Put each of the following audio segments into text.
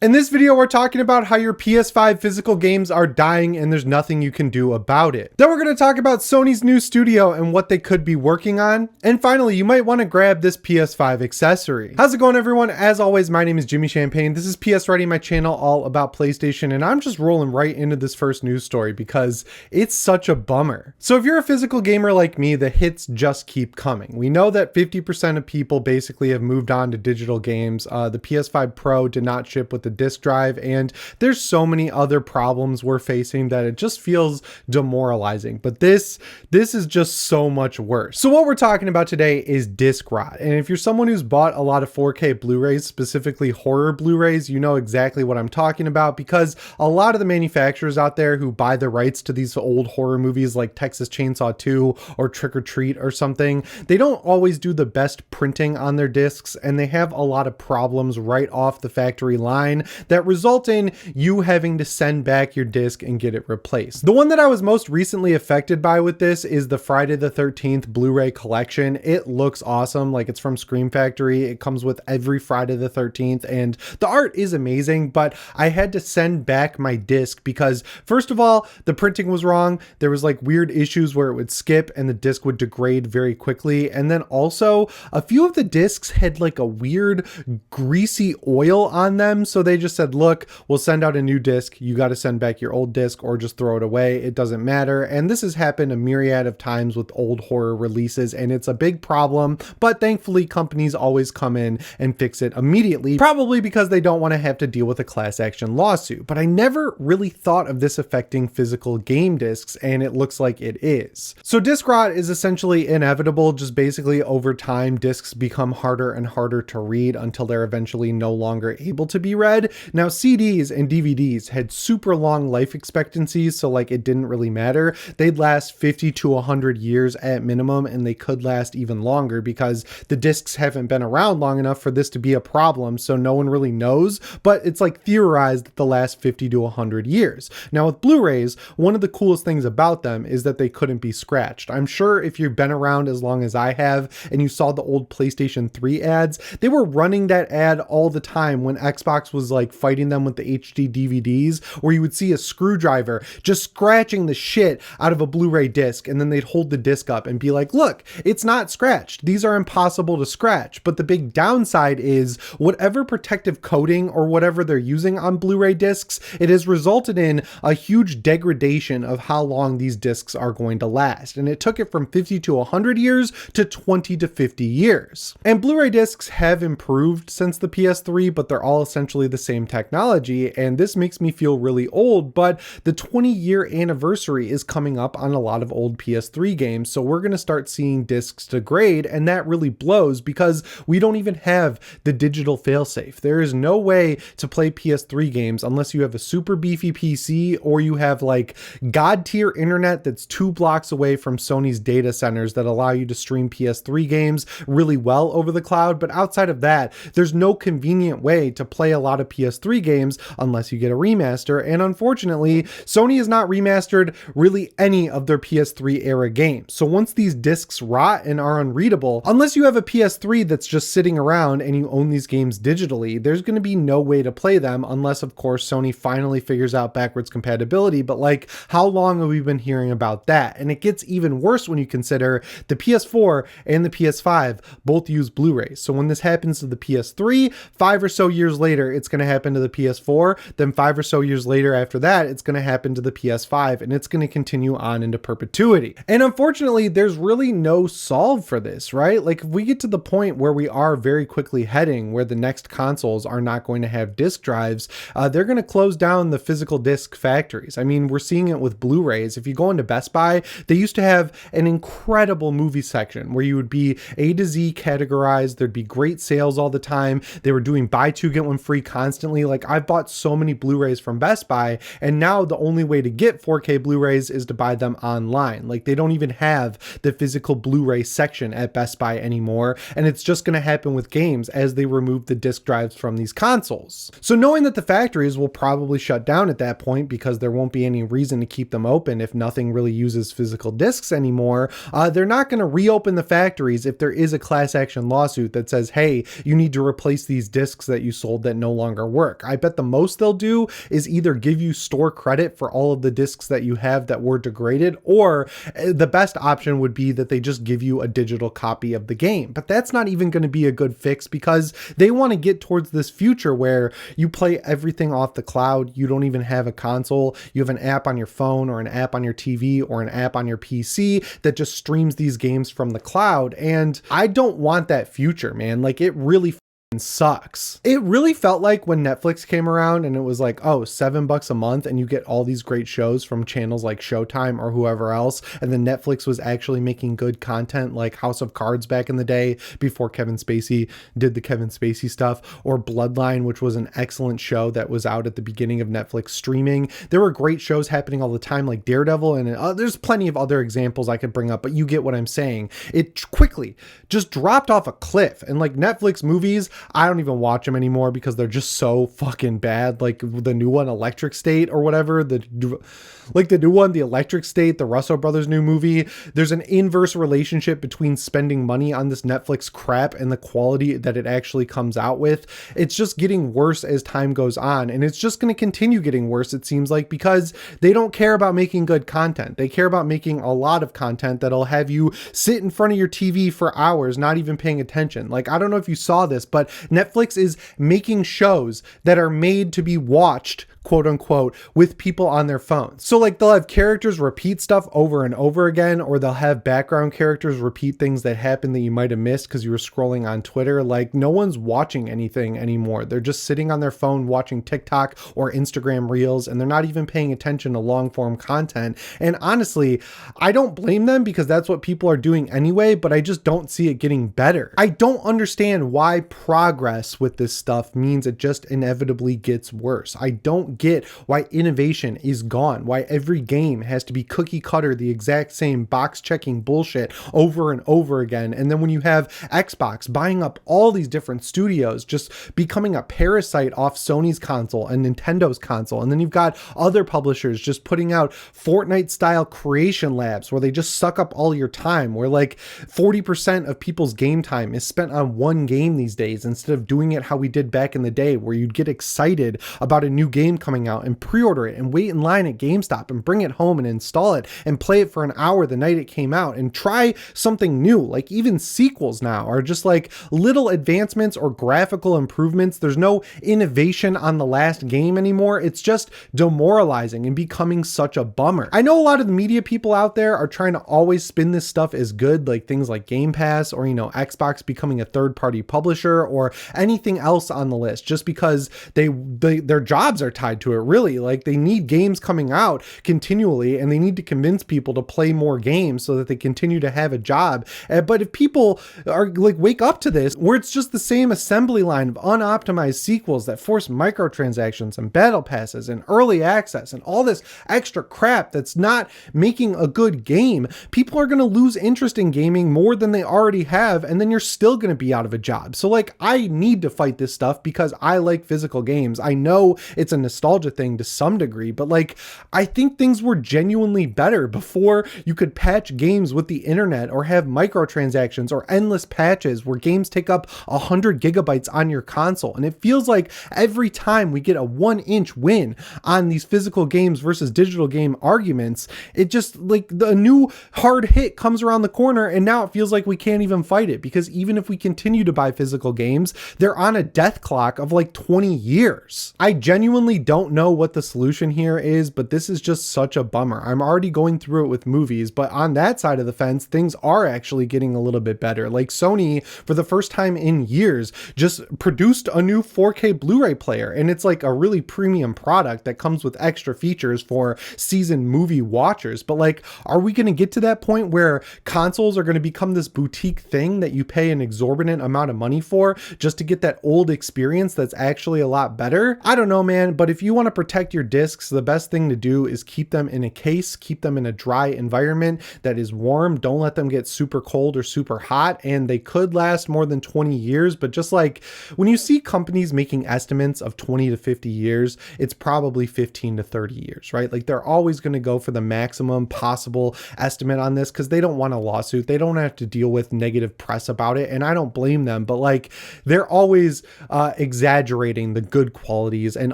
In this video, we're talking about how your PS5 physical games are dying and there's nothing you can do about it. Then we're going to talk about Sony's new studio and what they could be working on. And finally, you might want to grab this PS5 accessory. How's it going, everyone? As always, my name is Jimmy Champagne. This is PSReady, my channel all about PlayStation, and I'm just rolling right into this first news story because it's such a bummer. So if you're a physical gamer like me, the hits just keep coming. We know that 50% of people basically have moved on to digital games. The PS5 Pro did not ship with the disk drive, and there's so many other problems we're facing that it just feels demoralizing. But this is just so much worse. So what we're talking about today is disk rot. And if you're someone who's bought a lot of 4K Blu-rays, specifically horror Blu-rays, you know exactly what I'm talking about, because a lot of the manufacturers out there who buy the rights to these old horror movies like Texas Chainsaw 2 or Trick or Treat or something, they don't always do the best printing on their discs, and they have a lot of problems right off the factory line that result in you having to send back your disc and get it replaced. The one that I was most recently affected by with this is the Friday the 13th Blu-ray collection. It looks awesome, like it's from Scream Factory. It comes with every Friday the 13th, and the art is amazing, but I had to send back my disc because, first of all, the printing was wrong. There was like weird issues where it would skip and the disc would degrade very quickly. And then also a few of the discs had like a weird greasy oil on them. So they just said, look, we'll send out a new disc. You got to send back your old disc or just throw it away. It doesn't matter. And this has happened a myriad of times with old horror releases, and it's a big problem. But thankfully, companies always come in and fix it immediately, probably because they don't want to have to deal with a class action lawsuit. But I never really thought of this affecting physical game discs, and it looks like it is. So disc rot is essentially inevitable. Just basically over time, discs become harder and harder to read until they're eventually no longer able to be read. Now, CDs and DVDs had super long life expectancies, so like it didn't really matter. They'd last 50 to 100 years at minimum, and they could last even longer because the discs haven't been around long enough for this to be a problem, so no one really knows, but it's like theorized that they'll last 50 to 100 years. Now with Blu-rays, one of the coolest things about them is that they couldn't be scratched. I'm sure if you've been around as long as I have and you saw the old PlayStation 3 ads, they were running that ad all the time when Xbox was like fighting them with the HD DVDs, where you would see a screwdriver just scratching the shit out of a Blu-ray disc, and then they'd hold the disc up and be like, look, it's not scratched. These are impossible to scratch. But the big downside is whatever protective coating or whatever they're using on Blu-ray discs, it has resulted in a huge degradation of how long these discs are going to last. And it took it from 50 to 100 years to 20 to 50 years. And Blu-ray discs have improved since the PS3, but they're all essentially the same technology, and this makes me feel really old, but the 20-year anniversary is coming up on a lot of old PS3 games, so we're going to start seeing discs degrade, and that really blows because we don't even have the digital failsafe. There is no way to play PS3 games unless you have a super beefy PC or you have like god-tier internet that's 2 blocks away from Sony's data centers that allow you to stream PS3 games really well over the cloud, but outside of that, there's no convenient way to play a lot of PS3 games unless you get a remaster, and unfortunately, Sony has not remastered really any of their PS3 era games. So once these discs rot and are unreadable, unless you have a PS3 that's just sitting around and you own these games digitally, there's going to be no way to play them unless, of course, Sony finally figures out backwards compatibility. But like, how long have we been hearing about that? And it gets even worse when you consider the PS4 and the PS5 both use Blu-rays. So when this happens to the PS3, 5 or so years later, it's going to happen to the PS4. Then 5 or so years later after that, it's going to happen to the PS5, and it's going to continue on into perpetuity. And unfortunately, there's really no solve for this, right? Like if we get to the point where we are very quickly heading where the next consoles are not going to have disk drives, they're going to close down the physical disc factories. I mean, we're seeing it with Blu-rays. If you go into Best Buy, they used to have an incredible movie section where you would be A to Z categorized. There'd be great sales all the time. They were doing buy two, get one free constantly. Like I've bought so many Blu-rays from Best Buy, and now the only way to get 4K Blu-rays is to buy them online. Like they don't even have the physical Blu-ray section at Best Buy anymore. And it's just going to happen with games as they remove the disc drives from these consoles. So knowing that the factories will probably shut down at that point because there won't be any reason to keep them open if nothing really uses physical discs anymore, they're not going to reopen the factories if there is a class action lawsuit that says, hey, you need to replace these discs that you sold that no longer longer work. I bet the most they'll do is either give you store credit for all of the discs that you have that were degraded, or the best option would be that they just give you a digital copy of the game. But that's not even going to be a good fix, because they want to get towards this future where you play everything off the cloud. You don't even have a console. You have an app on your phone or an app on your TV or an app on your PC that just streams these games from the cloud. And I don't want that future, man. Like, it really sucks. It really felt like when Netflix came around and it was like, oh, $7 a month and you get all these great shows from channels like Showtime or whoever else. And then Netflix was actually making good content like House of Cards back in the day before Kevin Spacey did the Kevin Spacey stuff, or Bloodline, which was an excellent show that was out at the beginning of Netflix streaming. There were great shows happening all the time like Daredevil, and there's plenty of other examples I could bring up, but you get what I'm saying. It quickly just dropped off a cliff, and like Netflix movies, I don't even watch them anymore because they're just so fucking bad. Like the new one, Electric State or whatever, the new one, the Electric State, the Russo brothers new movie. There's an inverse relationship between spending money on this Netflix crap and the quality that it actually comes out with. It's just getting worse as time goes on, and it's just going to continue getting worse, it seems like, because they don't care about making good content. They care about making a lot of content that'll have you sit in front of your TV for hours, not even paying attention. Like, I don't know if you saw this, but Netflix is making shows that are made to be watched, quote unquote, with people on their phones. So like they'll have characters repeat stuff over and over again, or they'll have background characters repeat things that happened that you might have missed because you were scrolling on Twitter. Like, no one's watching anything anymore. They're just sitting on their phone watching TikTok or Instagram Reels, and they're not even paying attention to long form content. And honestly, I don't blame them, because that's what people are doing anyway, but I just don't see it getting better. I don't understand why progress with this stuff means it just inevitably gets worse. I don't get why innovation is gone, why every game has to be cookie cutter, the exact same box checking bullshit over and over again. And then when you have Xbox buying up all these different studios, just becoming a parasite off Sony's console and Nintendo's console, and then you've got other publishers just putting out Fortnite style creation labs where they just suck up all your time, where like 40% of people's game time is spent on one game these days, instead of doing it how we did back in the day, where you'd get excited about a new game coming out and pre-order it and wait in line at GameStop and bring it home and install it and play it for an hour the night it came out and try something new. Like, even sequels now are just like little advancements or graphical improvements. There's no innovation on the last game anymore. It's just demoralizing and becoming such a bummer. I know a lot of the media people out there are trying to always spin this stuff as good, like things like Game Pass, or, you know, Xbox becoming a third-party publisher, or anything else on the list, just because their jobs are tied to it, really. Like, they need games coming out continually, and they need to convince people to play more games so that they continue to have a job. But if people are like, wake up to this, where it's just the same assembly line of unoptimized sequels that force microtransactions and battle passes and early access and all this extra crap that's not making a good game, people are going to lose interest in gaming more than they already have, and then you're still going to be out of a job. So like, I need to fight this stuff because I like physical games. I know it's a nostalgia thing to some degree, but like, I think things were genuinely better before you could patch games with the internet, or have microtransactions or endless patches where games take up 100 gigabytes on your console. And it feels like every time we get a 1-inch win on these physical games versus digital game arguments, it just like the new hard hit comes around the corner, and now it feels like we can't even fight it, because even if we continue to buy physical games, they're on a death clock of like 20 years. I genuinely don't know what the solution here is, but this is just such a bummer. I'm already going through it with movies, but on that side of the fence, things are actually getting a little bit better. Like, Sony, for the first time in years, just produced a new 4K Blu-ray player, and it's like a really premium product that comes with extra features for seasoned movie watchers. But like, are we going to get to that point where consoles are going to become this boutique thing that you pay an exorbitant amount of money for just to get that old experience that's actually a lot better? I don't know, man, but if you want to protect your discs, the best thing to do is keep them in a case, keep them in a dry environment that is warm. Don't let them get super cold or super hot, and they could last more than 20 years. But just like when you see companies making estimates of 20 to 50 years, it's probably 15 to 30 years, right? Like, they're always going to go for the maximum possible estimate on this because they don't want a lawsuit. They don't have to deal with negative press about it, and I don't blame them. But like, they're always exaggerating the good qualities and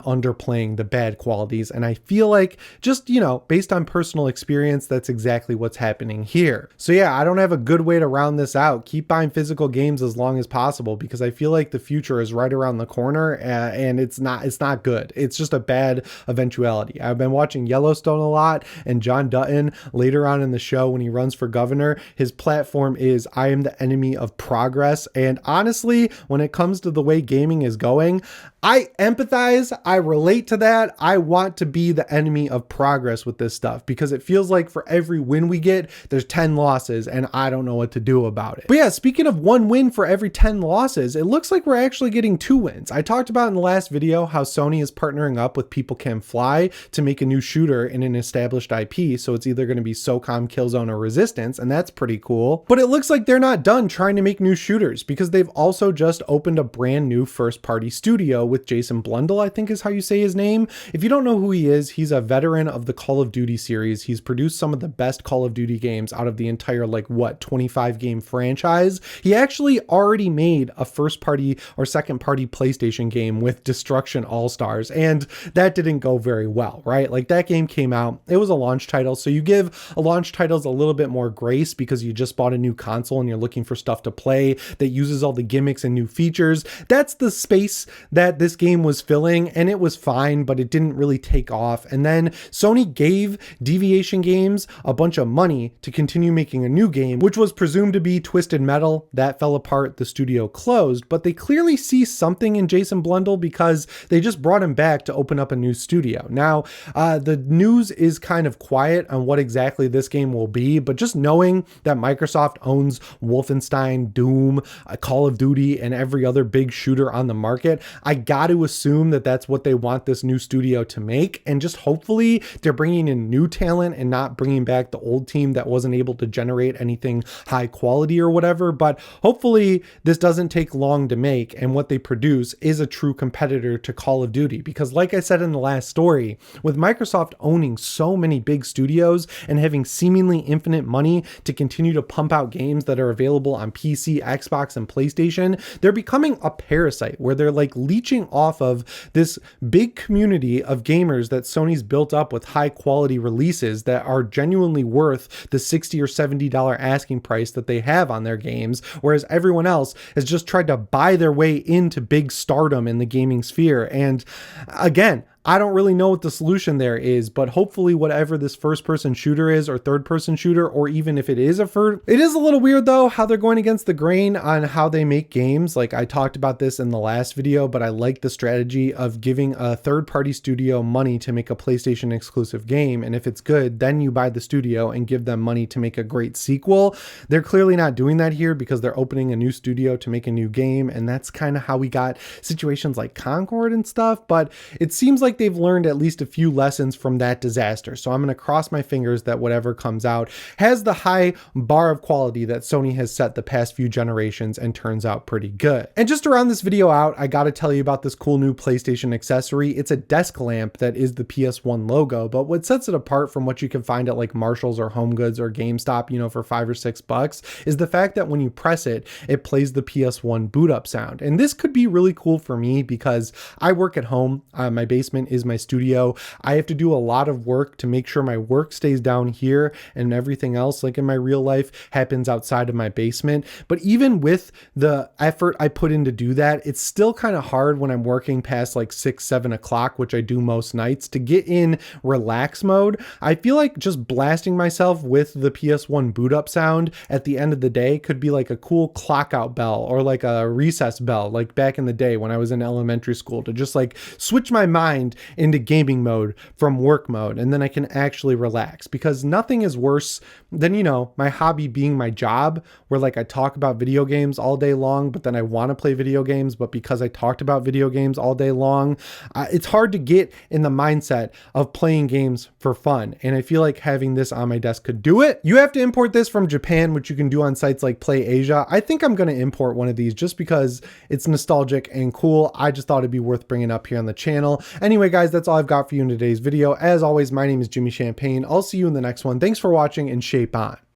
underplaying the bad qualities. And I feel like just, based on personal experience, that's exactly what's happening here. So yeah, I don't have a good way to round this out. Keep buying physical games as long as possible, because I feel like the future is right around the corner, and it's not good. It's just a bad eventuality. I've been watching Yellowstone a lot, and John Dutton later on in the show, when he runs for governor, his platform is "I am the enemy of progress." And honestly, when it comes to the way gaming is going, I empathize, I relate to that. I want to be the enemy of progress with this stuff, because it feels like for every win we get, there's 10 losses, and I don't know what to do about it. But yeah, speaking of one win for every 10 losses, it looks like we're actually getting 2 wins. I talked about in the last video how Sony is partnering up with People Can Fly to make a new shooter in an established IP, so it's either going to be SOCOM, Killzone, or Resistance, and that's pretty cool. But it looks like they're not done trying to make new shooters, because they've also just opened a brand new first-party studio with Jason Blundell, I think is how you say his name. If you don't know who he is, he's a veteran of the Call of Duty series. He's produced some of the best Call of Duty games out of the entire 25 game franchise. He actually already made a first party or second party PlayStation game with Destruction All-Stars, and that didn't go very well, right? Like, that game came out, it was a launch title, so you give a launch titles a little bit more grace because you just bought a new console and you're looking for stuff to play that uses all the gimmicks and new features. That's the space that this game was filling, and it was fine, but it didn't really take off. And then Sony gave Deviation Games a bunch of money to continue making a new game, which was presumed to be Twisted Metal. That fell apart, the studio closed, but they clearly see something in Jason Blundell, because they just brought him back to open up a new studio. Now, the news is kind of quiet on what exactly this game will be, but just knowing that Microsoft owns Wolfenstein, Doom, Call of Duty, and every other big shooter on the market, I got to assume that that's what they want this new studio to make. And just hopefully they're bringing in new talent and not bringing back the old team that wasn't able to generate anything high quality or whatever. But hopefully this doesn't take long to make, and what they produce is a true competitor to Call of Duty. Because like I said in the last story, with Microsoft owning so many big studios and having seemingly infinite money to continue to pump out games that are available on PC, Xbox, and PlayStation, they're becoming a parasite where they're leeching off of this big community of gamers that Sony's built up with high quality releases that are genuinely worth the $60 or $70 asking price that they have on their games, whereas everyone else has just tried to buy their way into big stardom in the gaming sphere. And again, I don't really know what the solution there is, but hopefully whatever this first-person shooter is, or third-person shooter, or even if it is it is a little weird though how they're going against the grain on how they make games. Like, I talked about this in the last video, but I like the strategy of giving a third-party studio money to make a PlayStation exclusive game, and if it's good, then you buy the studio and give them money to make a great sequel. They're clearly not doing that here, because they're opening a new studio to make a new game, and that's kind of how we got situations like Concord and stuff. But it seems like they've learned at least a few lessons from that disaster. So I'm going to cross my fingers that whatever comes out has the high bar of quality that Sony has set the past few generations and turns out pretty good. And just to round this video out, I got to tell you about this cool new PlayStation accessory. It's a desk lamp that is the PS1 logo, but what sets it apart from what you can find at like Marshall's or Home Goods or GameStop, for $5 or $6, is the fact that when you press it, it plays the PS1 boot up sound. And this could be really cool for me because I work at home. My basement is my studio. I have to do a lot of work to make sure my work stays down here and everything else, like in my real life, happens outside of my basement. But even with the effort I put in to do that, it's still kind of hard when I'm working past like 6, 7 o'clock, which I do most nights, to get in relax mode. I feel like just blasting myself with the PS1 boot up sound at the end of the day could be like a cool clock out bell or like a recess bell, like back in the day when I was in elementary school, to just like switch my mind into gaming mode from work mode, and then I can actually relax. Because nothing is worse than, my hobby being my job, where like I talk about video games all day long, but then I want to play video games, but because I talked about video games all day long, it's hard to get in the mindset of playing games for fun. And I feel like having this on my desk could do it. You have to import this from Japan, which you can do on sites like Play Asia. I think I'm going to import one of these just because it's nostalgic and cool. I just thought it'd be worth bringing up here on the channel. Anyway, guys, that's all I've got for you in today's video. As always, my name is Jimmy Champagne. I'll see you in the next one. Thanks for watching, and shape on.